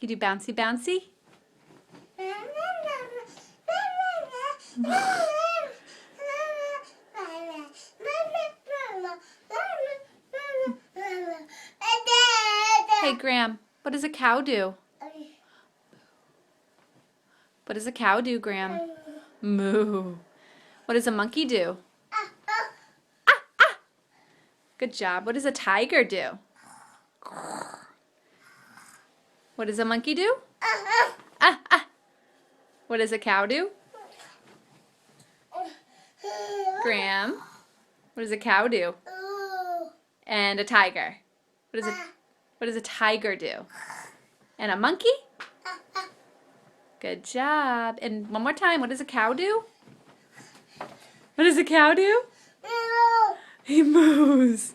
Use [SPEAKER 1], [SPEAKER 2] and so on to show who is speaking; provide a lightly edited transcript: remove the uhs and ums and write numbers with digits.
[SPEAKER 1] You do bouncy bouncy? Hey Graham, what does a cow do? What does a cow do, Graham? Moo. What does a monkey do? Ah, ah. Good job. What does a tiger do? What does a monkey do? Ah, ah. What does a cow do? Graham, what does a cow do? And a tiger. What does a tiger do? And a monkey? Good job. And one more time, what does a cow do? What does a cow do? He moos.